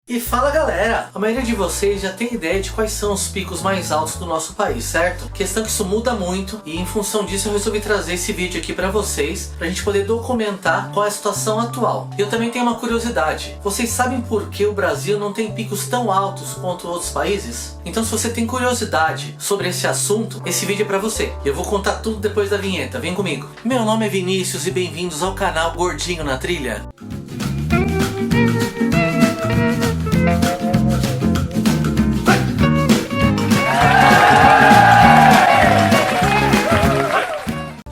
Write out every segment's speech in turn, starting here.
E fala galera, a maioria de vocês já tem ideia de quais são os picos mais altos do nosso país, certo? Questão que isso muda muito e em função disso eu resolvi trazer esse vídeo aqui pra vocês, pra gente poder documentar qual é a situação atual. E eu também tenho uma curiosidade, vocês sabem por que o Brasil não tem picos tão altos quanto outros países? Então se você tem curiosidade sobre esse assunto, esse vídeo é pra você. E eu vou contar tudo depois da vinheta, vem comigo. Meu nome é Vinícius e bem-vindos ao canal Gordinho na Trilha.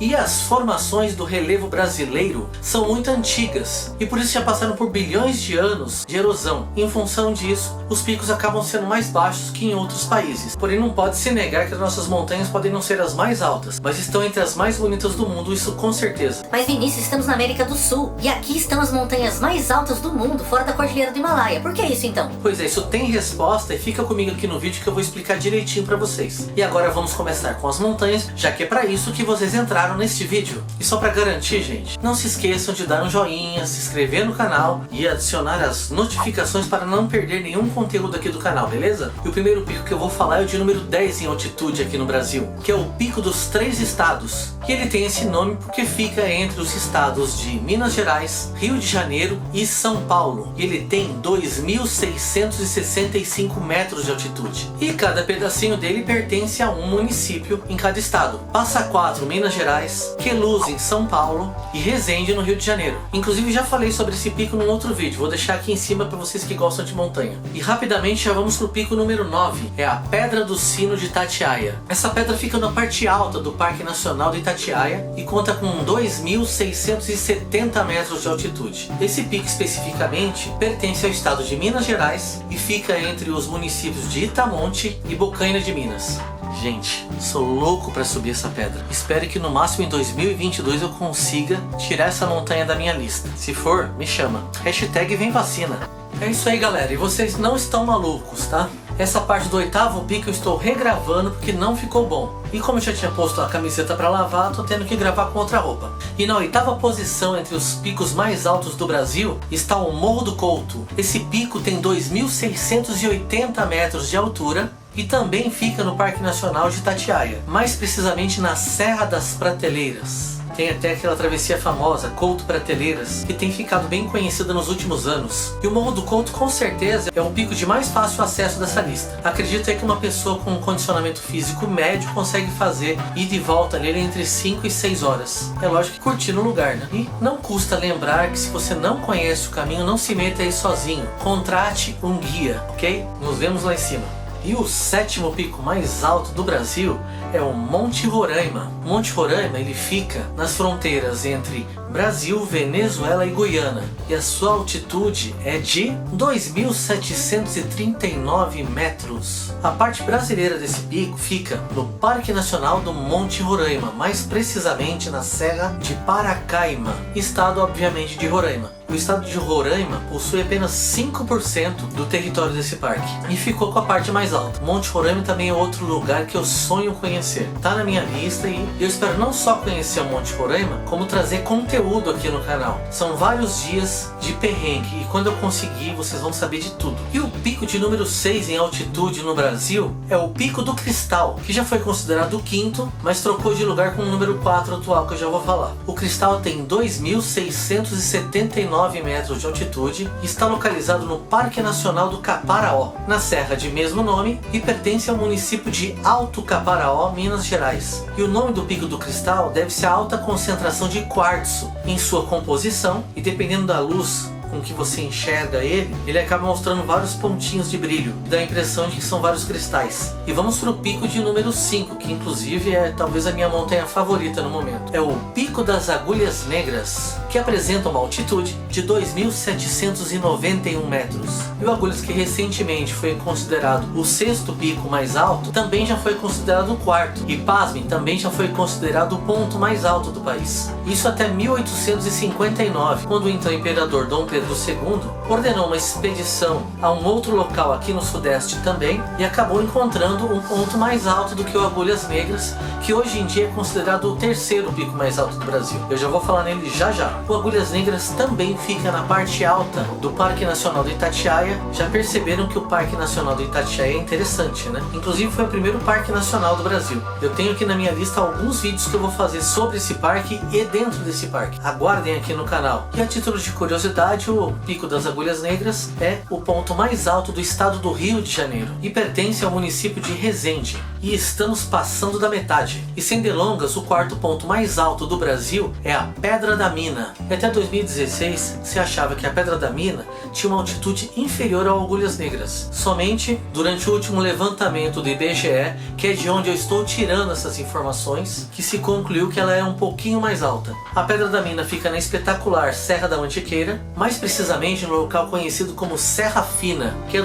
E as formações do relevo brasileiro são muito antigas e por isso já passaram por bilhões de anos de erosão. Em função disso, os picos acabam sendo mais baixos que em outros países. Porém, não pode se negar que as nossas montanhas podem não ser as mais altas, mas estão entre as mais bonitas do mundo, isso com certeza. Mas Vinícius, estamos na América do Sul e aqui estão as montanhas mais altas do mundo, fora da Cordilheira do Himalaia. Por que isso então? Pois é, isso tem resposta e fica comigo aqui no vídeo que eu vou explicar direitinho pra vocês. E agora vamos começar com as montanhas, já que é pra isso que vocês entraram neste vídeo. E só pra garantir, gente, não se esqueçam de dar um joinha, se inscrever no canal e adicionar as notificações para não perder nenhum conteúdo aqui do canal, beleza? E o primeiro pico que eu vou falar é o de número 10 em altitude aqui no Brasil, que é o Pico dos Três Estados. E ele tem esse nome porque fica entre os estados de Minas Gerais, Rio de Janeiro e São Paulo. E ele tem 2.665 metros de altitude. E cada pedacinho dele pertence a um município em cada estado. Passa Quatro, Minas Gerais, Queluz em São Paulo e Resende no Rio de Janeiro. Inclusive já falei sobre esse pico num outro vídeo, vou deixar aqui em cima para vocês que gostam de montanha. E rapidamente já vamos pro pico número 9, é a Pedra do Sino de Itatiaia. Essa pedra fica na parte alta do Parque Nacional de Itatiaia e conta com 2.670 metros de altitude. Esse pico especificamente pertence ao estado de Minas Gerais e fica entre os municípios de Itamonte e Bocaina de Minas. Gente, sou louco pra subir essa pedra. Espero que no máximo em 2022 eu consiga tirar essa montanha da minha lista. Se for, me chama. Hashtag vem vacina. É isso aí galera, e vocês não estão malucos, tá? Essa parte do oitavo pico eu estou regravando porque não ficou bom. E como eu já tinha posto a camiseta para lavar, tô tendo que gravar com outra roupa. E na oitava posição entre os picos mais altos do Brasil está o Morro do Couto. Esse pico tem 2.680 metros de altura e também fica no Parque Nacional de Itatiaia, mais precisamente na Serra das Prateleiras. Tem até aquela travessia famosa, Couto Prateleiras, que tem ficado bem conhecida nos últimos anos. E o Morro do Couto com certeza é o pico de mais fácil acesso dessa lista. Acredito que uma pessoa com um condicionamento físico médio consegue fazer ida e volta nele entre 5 e 6 horas. É lógico que curtindo o lugar, né? E não custa lembrar que se você não conhece o caminho, não se meta aí sozinho. Contrate um guia, ok? Nos vemos lá em cima. E o sétimo pico mais alto do Brasil é o Monte Roraima. O Monte Roraima ele fica nas fronteiras entre Brasil, Venezuela e Guiana. E a sua altitude é de 2.739 metros. A parte brasileira desse pico fica no Parque Nacional do Monte Roraima, mais precisamente na Serra de Paracaima, estado obviamente de Roraima. O estado de Roraima possui apenas 5% do território desse parque e ficou com a parte mais alta. Monte Roraima também é outro lugar que eu sonho conhecer. Tá na minha lista e eu espero não só conhecer o Monte Roraima, como trazer conteúdo aqui no canal. São vários dias de perrengue e quando eu conseguir vocês vão saber de tudo. E o pico de número 6 em altitude no Brasil é o Pico do Cristal, que já foi considerado o quinto, mas trocou de lugar com o número 4 atual que eu já vou falar. O Cristal tem 2.679 metros de altitude e está localizado no Parque Nacional do Caparaó, na serra de mesmo nome e pertence ao município de Alto Caparaó, Minas Gerais. E o nome do Pico do Cristal deve-se à alta concentração de quartzo em sua composição e dependendo da luz com que você enxerga ele acaba mostrando vários pontinhos de brilho, dá a impressão de que são vários cristais. E vamos para o pico de número 5, que inclusive é talvez a minha montanha favorita no momento. É o Pico das Agulhas Negras, que apresenta uma altitude de 2.791 metros. E o Agulhas, que recentemente foi considerado o sexto pico mais alto, também já foi considerado o quarto. E pasmem, também já foi considerado o ponto mais alto do país. Isso até 1859, quando o então imperador Dom Pedro II ordenou uma expedição a um outro local aqui no sudeste também e acabou encontrando um ponto mais alto do que o Agulhas Negras, que hoje em dia é considerado o terceiro pico mais alto do Brasil. Eu já vou falar nele já já. O Agulhas Negras também fica na parte alta do Parque Nacional do Itatiaia. Já perceberam que o Parque Nacional do Itatiaia é interessante, né? Inclusive foi o primeiro parque nacional do Brasil. Eu tenho aqui na minha lista alguns vídeos que eu vou fazer sobre esse parque e dentro desse parque. Aguardem aqui no canal. E a título de curiosidade, o Pico das Agulhas Negras é o ponto mais alto do estado do Rio de Janeiro e pertence ao município de Resende. E estamos passando da metade. E sem delongas, o quarto ponto mais alto do Brasil é a Pedra da Mina. E até 2016 se achava que a Pedra da Mina tinha uma altitude inferior ao Agulhas Negras. Somente durante o último levantamento do IBGE, que é de onde eu estou tirando essas informações, que se concluiu que ela é um pouquinho mais alta. A Pedra da Mina fica na espetacular Serra da Mantiqueira, mais precisamente no local conhecido como Serra Fina, que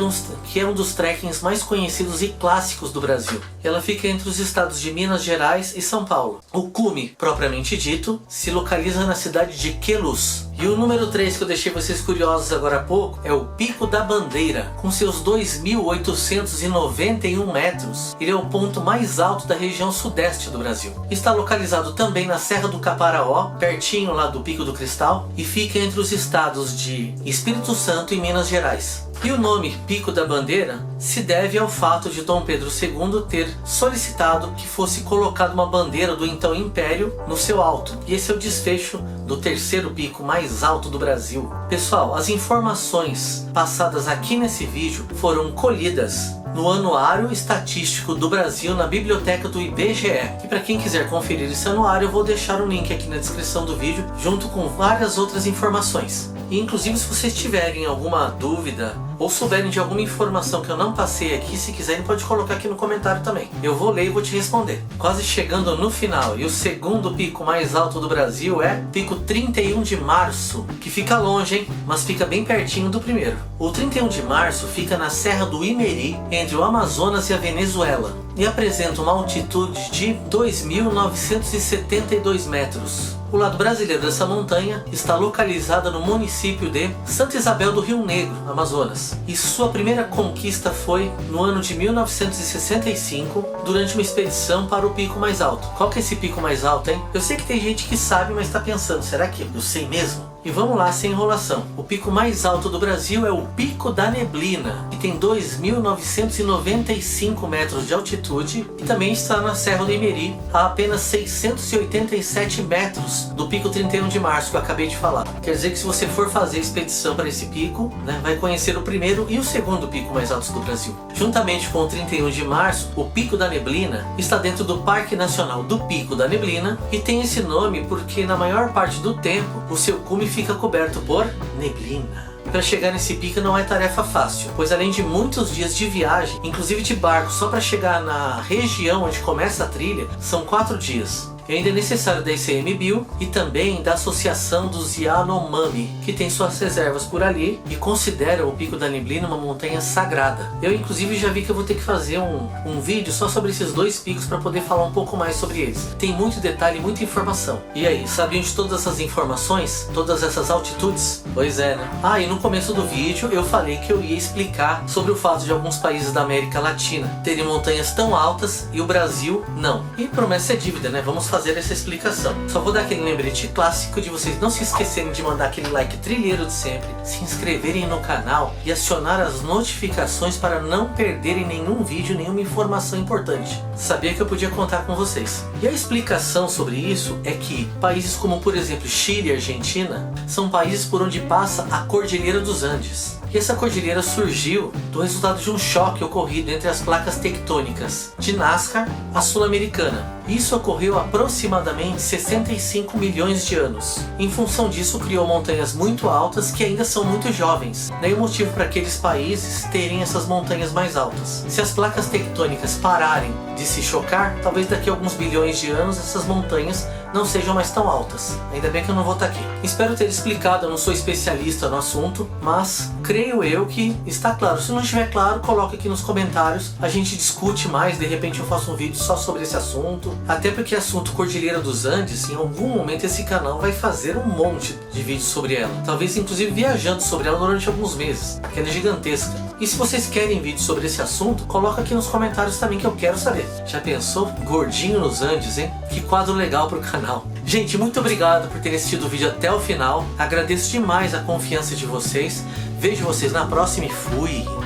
é um dos trekkings mais conhecidos e clássicos do Brasil. Ela fica entre os estados de Minas Gerais e São Paulo. O cume, propriamente dito, se localiza na cidade de Queluz. E o número 3 que eu deixei vocês curiosos agora há pouco é o Pico da Bandeira. Com seus 2.891 metros, ele é o ponto mais alto da região sudeste do Brasil. Está localizado também na Serra do Caparaó, pertinho lá do Pico do Cristal, e fica entre os estados de Espírito Santo e Minas Gerais. E o nome Pico da Bandeira se deve ao fato de Dom Pedro II ter solicitado que fosse colocada uma bandeira do então Império no seu alto. E esse é o desfecho do terceiro pico mais alto do Brasil. Pessoal, as informações passadas aqui nesse vídeo foram colhidas no Anuário Estatístico do Brasil na biblioteca do IBGE. E para quem quiser conferir esse anuário, eu vou deixar o link aqui na descrição do vídeo, junto com várias outras informações. E inclusive, se vocês tiverem alguma dúvida ou souberem de alguma informação que eu não passei aqui, se quiserem pode colocar aqui no comentário também. Eu vou ler e vou te responder. Quase chegando no final, e o segundo pico mais alto do Brasil é Pico 31 de Março, que fica longe, hein? Mas fica bem pertinho do primeiro. O 31 de Março fica na Serra do Imeri, entre o Amazonas e a Venezuela, e apresenta uma altitude de 2.972 metros. O lado brasileiro dessa montanha está localizada no município de Santa Isabel do Rio Negro, Amazonas. E sua primeira conquista foi no ano de 1965, durante uma expedição para o pico mais alto. Qual que é esse pico mais alto, hein? Eu sei que tem gente que sabe, mas está pensando, será que eu sei mesmo? E vamos lá, sem enrolação. O pico mais alto do Brasil é o Pico da Neblina, que tem 2.995 metros de altitude e também está na Serra do Imeri, a apenas 687 metros do Pico 31 de Março, que eu acabei de falar. Quer dizer que se você for fazer expedição para esse pico, né, vai conhecer o primeiro e o segundo pico mais altos do Brasil. Juntamente com o 31 de Março, o Pico da Neblina está dentro do Parque Nacional do Pico da Neblina e tem esse nome porque na maior parte do tempo o seu cume fica coberto por neblina. Para chegar nesse pico não é tarefa fácil, pois além de muitos dias de viagem, inclusive de barco, só para chegar na região onde começa a trilha, são 4 dias. E ainda é necessário da ICMBio e também da Associação dos Yanomami, que tem suas reservas por ali e considera o Pico da Neblina uma montanha sagrada. Eu inclusive já vi que eu vou ter que fazer um vídeo só sobre esses dois picos para poder falar um pouco mais sobre eles. Tem muito detalhe e muita informação. E aí, sabiam de todas essas informações? Todas essas altitudes? Pois é, né? Ah, e no começo do vídeo eu falei que eu ia explicar sobre o fato de alguns países da América Latina terem montanhas tão altas e o Brasil não. E promessa é dívida, né? Vamos fazer essa explicação. Só vou dar aquele lembrete clássico de vocês não se esquecerem de mandar aquele like trilheiro de sempre, se inscreverem no canal e acionar as notificações para não perderem nenhum vídeo, nenhuma informação importante. Sabia que eu podia contar com vocês. E a explicação sobre isso é que países como, por exemplo, Chile e Argentina são países por onde passa a Cordilheira dos Andes. E essa cordilheira surgiu do resultado de um choque ocorrido entre as placas tectônicas de Nazca, a sul-americana. Isso ocorreu há aproximadamente 65 milhões de anos. Em função disso, criou montanhas muito altas que ainda são muito jovens. Daí o motivo para aqueles países terem essas montanhas mais altas. Se as placas tectônicas pararem de se chocar, talvez daqui a alguns bilhões de anos essas montanhas não sejam mais tão altas. Ainda bem que eu não vou estar aqui. Espero ter explicado, eu não sou especialista no assunto, mas creio eu que está claro. Se não estiver claro, coloca aqui nos comentários, a gente discute mais, de repente eu faço um vídeo só sobre esse assunto. Até porque assunto Cordilheira dos Andes, em algum momento esse canal vai fazer um monte de vídeos sobre ela. Talvez inclusive viajando sobre ela durante alguns meses, porque ela é gigantesca. E se vocês querem vídeos sobre esse assunto, coloca aqui nos comentários também que eu quero saber. Já pensou? Gordinho nos Andes, hein? Que quadro legal pro canal. canal. Gente, muito obrigado por terem assistido o vídeo até o final. Agradeço demais a confiança de vocês. Vejo vocês na próxima e fui!